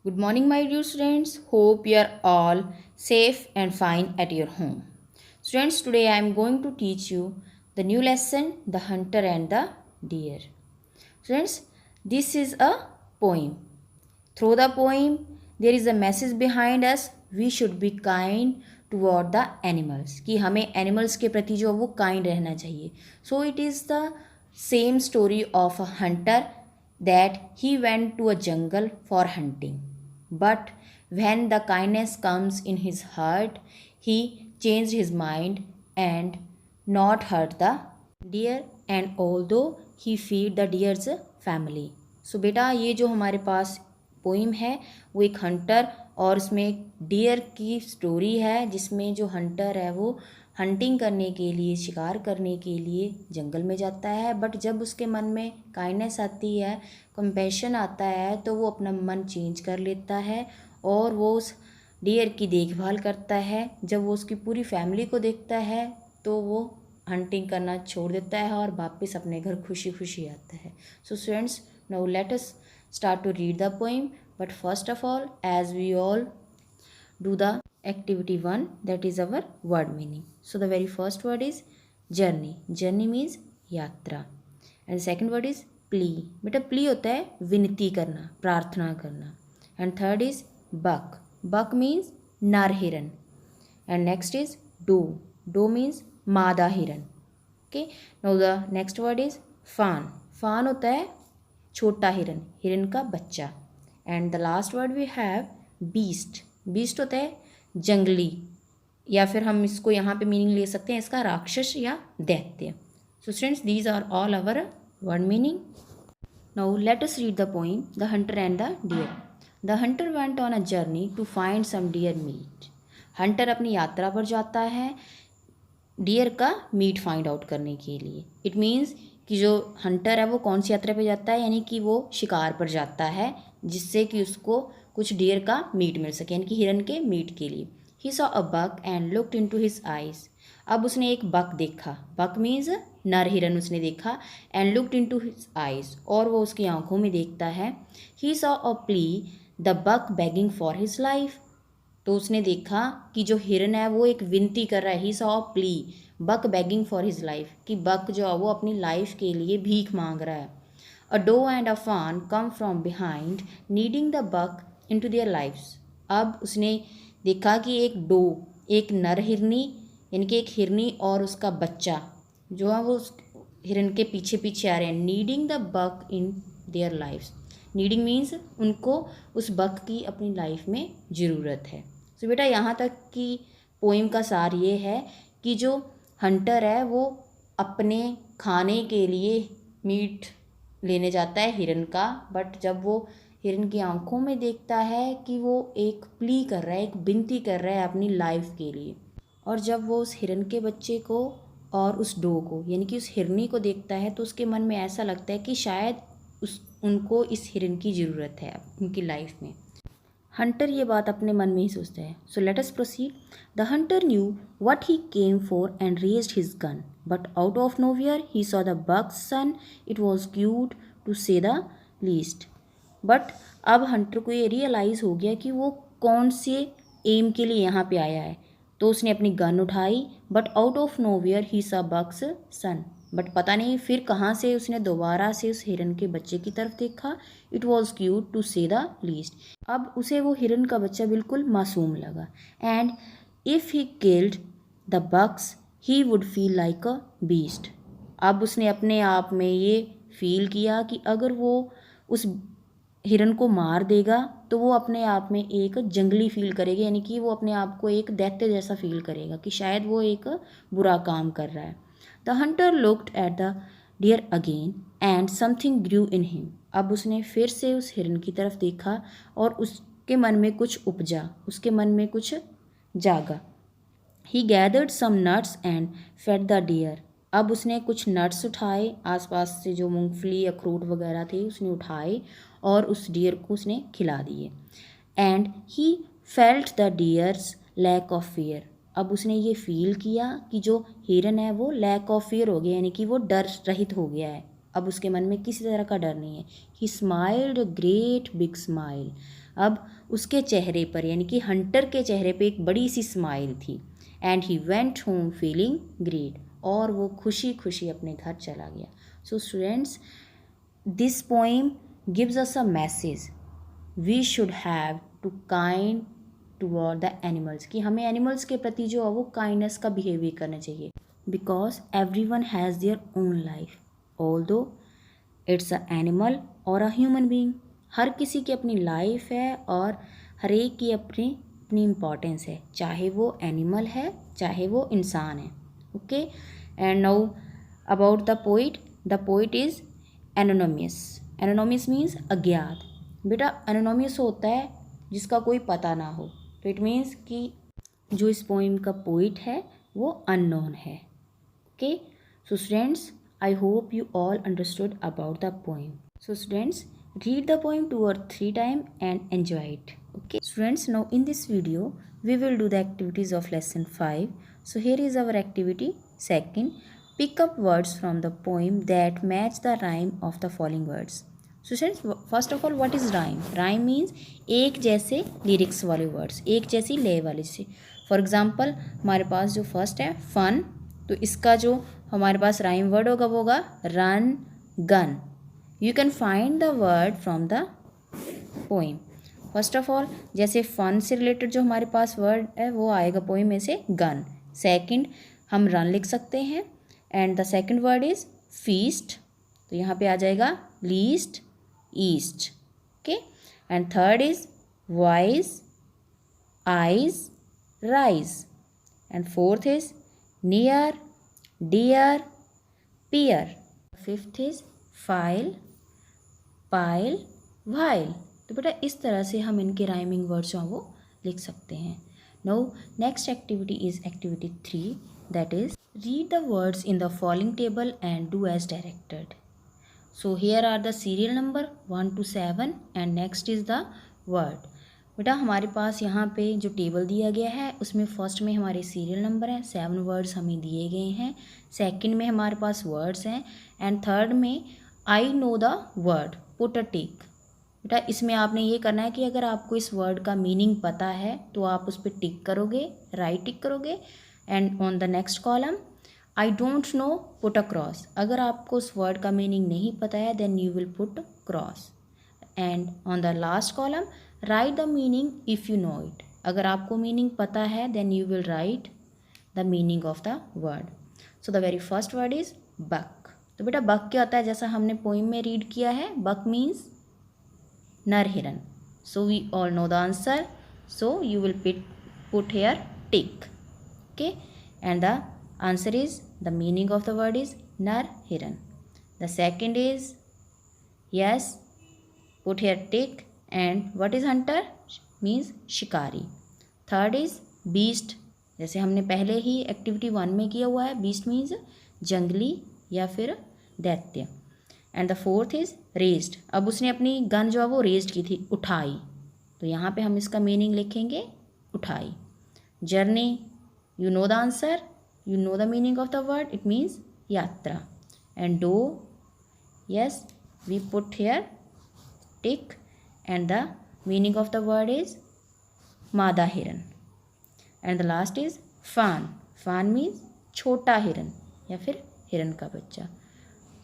Good morning, my dear students. Hope you are all safe and fine at your home. Students, today I am going to teach you the new lesson, The Hunter and the Deer. Students, this is a poem. Through the poem, there is a message behind us. We should be kind toward the animals. कि हमें animals के प्रति जो वो kind रहना चाहिए. So it is the same story of a hunter that he went to a jungle for hunting. But when the kindness comes in his heart, he changed his mind and not hurt the deer, and although he feed the deer's family. So बेटा ये जो हमारे पास poem है वो एक Hunter और उसमें एक डियर की स्टोरी है, जिसमें जो हंटर है वो हंटिंग करने के लिए, शिकार करने के लिए जंगल में जाता है। बट जब उसके मन में काइंडनेस आती है, कंपैशन आता है, तो वो अपना मन चेंज कर लेता है और वो उस डियर की देखभाल करता है। जब वो उसकी पूरी फैमिली को देखता है तो वो हंटिंग करना छोड़ देता है और वापस अपने घर खुशी खुशी आता है। So students, now let us start to read the poem. But first of all, as we all do the activity 1, that is our word meaning. So the very first word is journey. Journey means यात्रा. And second word is plea. बेटा plea होता है विनती करना, प्रार्थना करना. And third is buck. Buck means नर हिरन. And next is doe. Doe means मादा हिरन. Okay. Now the next word is fawn. Fawn होता है छोटा हिरन, हिरन का बच्चा. And the last word we have beast. Beast होता है जंगली, या फिर हम इसको यहाँ पे मीनिंग ले सकते हैं इसका राक्षस या दैत्य. So students, these are all our word meaning. Now let us read the poem the hunter and the deer. The hunter went on a journey to find some deer meat. Hunter अपनी यात्रा पर जाता है dear का meet find out करने के लिए. It means कि जो हंटर है वो कौन सी यात्रा पे जाता है, यानी कि वो शिकार पर जाता है जिससे कि उसको कुछ डियर का मीट मिल सके, यानी कि हिरन के मीट के लिए. He saw a buck and looked into his eyes. अब उसने एक बक देखा. बक मीन्स नर हिरन उसने देखा. And looked into his eyes, और वो उसकी आंखों में देखता है. He saw a plea the buck begging for his life. तो उसने देखा कि जो हिरन है वो एक विनती कर रहा है. He saw a plea buck begging for his life, कि बक जो है वो अपनी लाइफ के लिए भीख मांग रहा है. अ dough and a fawn come from behind needing the buck in to their lifes. अब उसने देखा कि एक डो, एक नर हिरनी, यानी कि एक हिरनी और उसका बच्चा जो है वो उस हिरन के पीछे पीछे आ रहे हैं. Needing the buck in their lifes. Needing means उनको उस बक की अपनी लाइफ में ज़रूरत है. तो बेटा यहाँ तक की पोइम का सार ये है कि जो हंटर है वो अपने खाने के लिए मीट लेने जाता है हिरन का. बट जब वो हिरन की आंखों में देखता है कि वो एक प्ली कर रहा है, एक विनती कर रहा है अपनी लाइफ के लिए, और जब वो उस हिरन के बच्चे को और उस डो को, यानी कि उस हिरनी को देखता है, तो उसके मन में ऐसा लगता है कि शायद उनको इस हिरन की ज़रूरत है उनकी लाइफ में. हंटर ये बात अपने मन में ही सोचता है. So let us proceed. The hunter knew what he came for and raised his gun, but out of nowhere he saw the buck's son. It was cute to say the least. But अब hunter को ये realise हो गया कि वो कौन से M के लिए यहाँ पे आया है. तो उसने अपनी गन उठाई. But out of nowhere he saw buck's son. But पता नहीं फिर कहाँ से उसने दोबारा से उस हिरन के बच्चे की तरफ देखा. It was cute to say the least. अब उसे वो हिरन का बच्चा बिल्कुल मासूम लगा. And if he killed the bucks he would feel like a beast. अब उसने अपने आप में ये फील किया कि अगर वो उस हिरन को मार देगा तो वो अपने आप में एक जंगली फील करेगा, यानी कि वो अपने आप को एक दैत्य जैसा फील करेगा कि शायद वो एक बुरा काम कर रहा है. The hunter looked at the deer again and something grew in him. अब उसने फिर से उस हिरन की तरफ देखा और उसके मन में कुछ उपजा, उसके मन में कुछ जागा. He gathered some nuts and fed the deer. अब उसने कुछ नट्स उठाए, आसपास से जो मूंगफली अखरोट वगैरह थे उसने उठाए और उस डियर को उसने खिला दिए. And he felt the deer's lack of fear. अब उसने ये फील किया कि जो हिरन है वो लैक ऑफ फियर हो गया, यानी कि वो डर रहित हो गया है. अब उसके मन में किसी तरह का डर नहीं है। ही smiled a great big smile. अब उसके चेहरे पर यानी कि हंटर के चेहरे पे एक बड़ी सी स्माइल थी। And he went home feeling great, और वो खुशी खुशी अपने घर चला गया। So students, this poem gives us a message, we should have to kind toward the animals, कि हमें एनिमल्स के प्रति जो है वो काइंडनेस का बिहेवियर करना चाहिए। Because every one has their own life, although it's a animal और अ ह्यूमन बीइंग। हर किसी की अपनी लाइफ है और हर एक की अपनी अपनी इम्पॉर्टेंस है, चाहे वो एनिमल है चाहे वो इंसान है। Okay, and now about the poet is anonymous. Anonymous means अज्ञात। बेटा एनोनिमस होता है जिसका कोई पता ना हो, तो इट मीन्स कि जो इस पोइम का पोइट है वो अननोन है। Okay, so students, I hope you all understood about the poem. So students, read the poem 2 or 3 times and enjoy it. Okay students, now in this video we will do the activities of lesson 5. So here is our activity. Second, pick up words from the poem that match the rhyme of the following words. So students, first of all, what is rhyme? Rhyme means एक जैसे lyrics वाले words, एक जैसी लय वाले से। For example, हमारे पास जो फर्स्ट है fun, तो इसका जो हमारे पास राइम वर्ड होगा वो होगा run gun. You can find the word from the poem. First of all, जैसे फन से रिलेटेड जो हमारे पास वर्ड है वो आएगा पोइम में से गन। सेकंड, हम रन लिख सकते हैं, and the second word is feast, तो यहाँ पे आ जाएगा least east. Okay, and third is wise eyes rise, and fourth is near, dear, peer. Fifth is file pile while. तो बेटा इस तरह से हम इनके राइमिंग वर्ड्स जो हैं वो लिख सकते हैं। Now next activity is activity 3, that is read the words in the following table and do as directed. So here are the serial number 1 to 7 and next is the word. बेटा हमारे पास यहाँ पे जो टेबल दिया गया है उसमें first में हमारे सीरियल नंबर हैं, 7 वर्ड्स हमें दिए गए हैं। सेकंड में हमारे पास वर्ड्स हैं, एंड थर्ड में I know the word, put a tick. बेटा इसमें आपने ये करना है कि अगर आपको इस वर्ड का मीनिंग पता है तो आप उस पर टिक करोगे, राइट टिक करोगे। And on the next column I don't know, put a cross. अगर आपको उस वर्ड का मीनिंग नहीं पता है then you will put cross. And on the last column write the meaning if you know it. अगर आपको मीनिंग पता है then you will write the meaning of the word. So the very first word is buck. तो बेटा बक क्या होता है, जैसा हमने पोइम में रीड किया है, बक मीन्स नर हिरन। So we all know the answer, so you will put here tick. Okay, and the answer is the meaning of the word is नर हिरन। The second is yes, put here tick, and what is hunter means शिकारी। Third is beast, जैसे हमने पहले ही activity 1 में किया हुआ है, बीस्ट मीन्स जंगली या फिर दैत्य। And the fourth is raised, अब उसने अपनी गन जो है वो रेज्ड की थी, उठाई, तो यहाँ पे हम इसका मीनिंग लिखेंगे उठाई। Journey, you know the answer, you know the meaning of the word, it means यात्रा। And do, yes we put here tick, and the meaning of the word is मादा हिरन। एंड द लास्ट इज फान, फान means छोटा हिरन या फिर हिरन का बच्चा।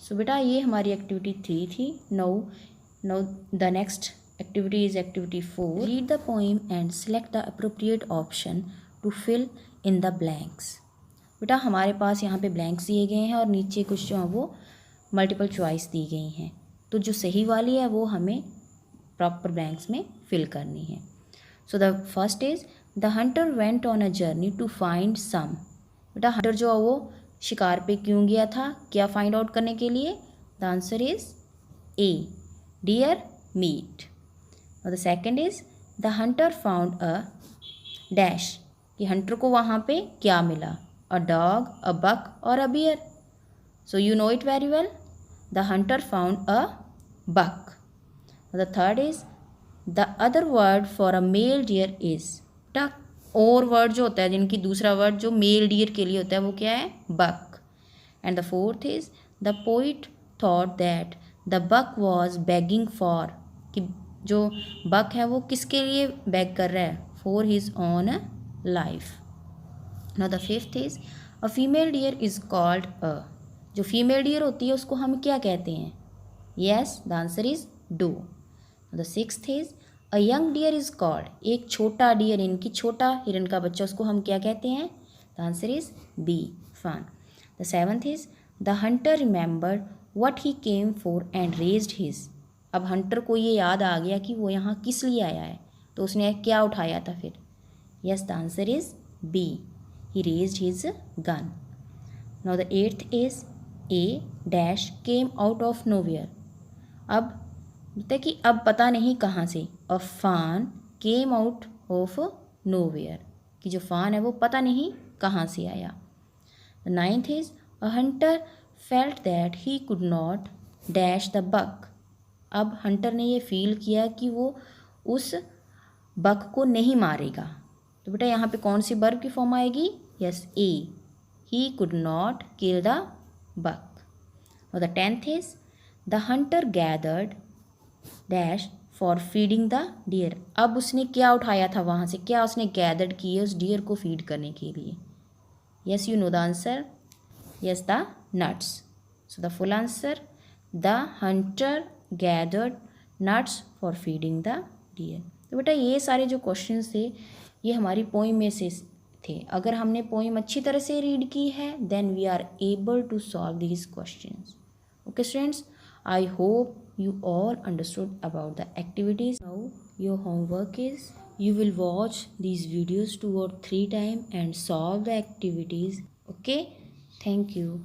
सो बेटा ये हमारी एक्टिविटी 3 थी। Now the next activity is activity 4, read the poem and select the appropriate option to fill in the blanks. बेटा हमारे पास यहाँ पे ब्लैंक्स दिए गए हैं और नीचे कुछ जो है वो मल्टीपल चॉइस दी गई हैं, तो जो सही वाली है वो हमें प्रॉपर ब्लैंक्स में फिल करनी है। So the first is the hunter went on a journey to find some. बेटा हंटर जो है वो शिकार पे क्यों गया था, क्या फाइंड आउट करने के लिए? The answer is A, deer meat. और the second is the hunter found a dash, कि हंटर को वहाँ पे क्या मिला? अ डॉग, अ बक और a bear. So you know it very well, the hunter found a buck. The third is the other word for a male deer is duck. और word जो होता है जिनकी दूसरा वर्ड जो mail dear के लिए होता है वो क्या है? buck. And the fourth is the poet thought that the buck was begging for, कि जो बक है वो किसके लिए बेग कर रहा है, for his own life. Now the fifth is a female deer is called a, जो फीमेल डियर होती है उसको हम क्या कहते हैं, yes the answer is doe. The sixth is a young deer is called, एक छोटा डियर इनकी छोटा हिरन का बच्चा, उसको हम क्या कहते हैं, द आंसर इज बी, फान। The seventh is the Hunter remembered what he came for and raised his, अब हंटर को ये याद आ गया कि वो यहाँ किस लिए आया है, तो उसने क्या उठाया था फिर, yes the answer is B, he raised his gun. Now the eighth is a dash came out of nowhere, अब बोलता है कि अब पता नहीं कहाँ से, अ फान केम आउट ऑफ नोवेयर, कि जो फान है वो पता नहीं कहाँ से आया। The ninth is a hunter felt that he could not dash the buck, अब हंटर ने ये फील किया कि वो उस बक को नहीं मारेगा, तो बेटा यहाँ पे कौन सी वर्ब की फॉर्म आएगी, yes A, he could not kill the buck. और the tenth is the hunter gathered dash for feeding the deer, अब उसने क्या उठाया था वहाँ से, क्या उसने गैदर्ड की है उस डियर को फीड करने के लिए, yes you know the answer, yes the nuts. So the full answer the hunter gathered nuts for feeding the deer. तो बेटा ये सारे जो क्वेश्चन थे ये हमारी पोइम में से थे, अगर हमने पोइम अच्छी तरह से रीड की है then we are able to solve these questions. Okay students, I hope you all understood about the activities. Now your homework is you will watch these videos 2 or 3 times and solve the activities. Okay, thank you.